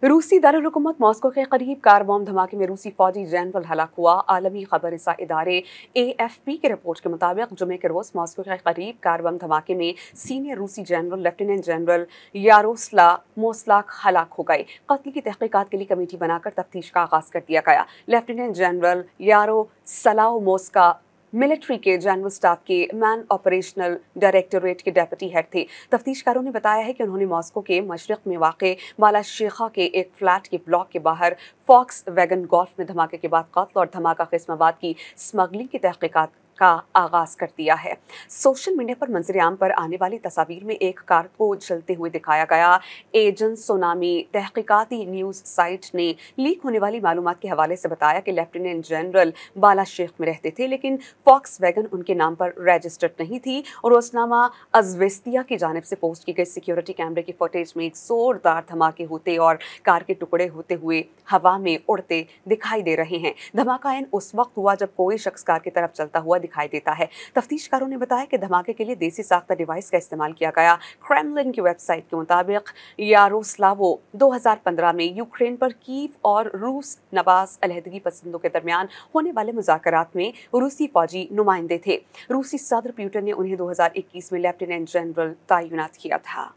रूसी दारुल-हुकूमत मॉस्को के करीब कार बम धमाके में रूसी फौजी जनरल हलाक हुआ। आलमी खबर रसा इदारे AFP की रिपोर्ट के मुताबिक जुमे के रोज मॉस्को के करीब कार बम धमाके में सीनियर रूसी जनरल लेफ्टिनेंट जनरल यारोस्लाव मोस्लाक हलाक हो गए। कत्ल की तहकीकात के लिए कमेटी बनाकर तफ्तीश का आगाज कर दिया गया। लेफ्टिनेंट जनरल यारोस्लाव मोस्का मिलिट्री के जनरल स्टाफ के मैन ऑपरेशनल डायरेक्टोरेट के डेप्यूटी हेड थे। तफ्तीशकारों ने बताया है कि उन्होंने मॉस्को के मशरक में वाक़े बाला शेखा के एक फ्लैट के ब्लॉक के बाहर फॉक्स वैगन गोल्फ में धमाके के बाद कत्ल और धमाका किस्माबाद की स्मगलिंग की तहकीकात का आगाज कर दिया है। सोशल मीडिया पर मंजर-ए-आम पर आने वाली तस्वीर में एक कार को जलते हुए दिखाया गया। एजेंट सोनामी तहकीकाती न्यूज़ साइट ने लीक होने वाली मालूमात के हवाले से बताया कि लेफ्टिनेंट जनरल बाला शेख में रहते थे, लेकिन फॉक्स वैगन उनके नाम पर रजिस्टर्ड नहीं थी। और रोजनामा अज़वेस्तिया की जानिब से पोस्ट की गई सिक्योरिटी कैमरे की फुटेज में एक जोरदार धमाके होते और कार के टुकड़े होते हुए हवा में उड़ते दिखाई दे रहे हैं। धमाका उस वक्त हुआ जब कोई शख्स कार की तरफ चलता हुआ दिखाई देता है। तफ्तीशकारों ने बताया कि धमाके के लिए देसी साख्ता डिवाइस का इस्तेमाल किया गया। क्रेमलिन की वेबसाइट के मुताबिक यारोस्लावो 2015 में यूक्रेन पर कीव और रूस नवाज अलहदगी पसंदों के दरमियान होने वाले मुज़ाकरात में रूसी फौजी नुमाइंदे थे। रूसी सदर पुतिन ने उन्हें 2021 में लेफ्टिनेंट जनरल तैनात किया था।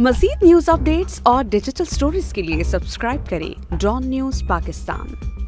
मज़ीद न्यूज़ अपडेट्स और डिजिटल स्टोरीज के लिए सब्सक्राइब करें डॉन न्यूज़ पाकिस्तान।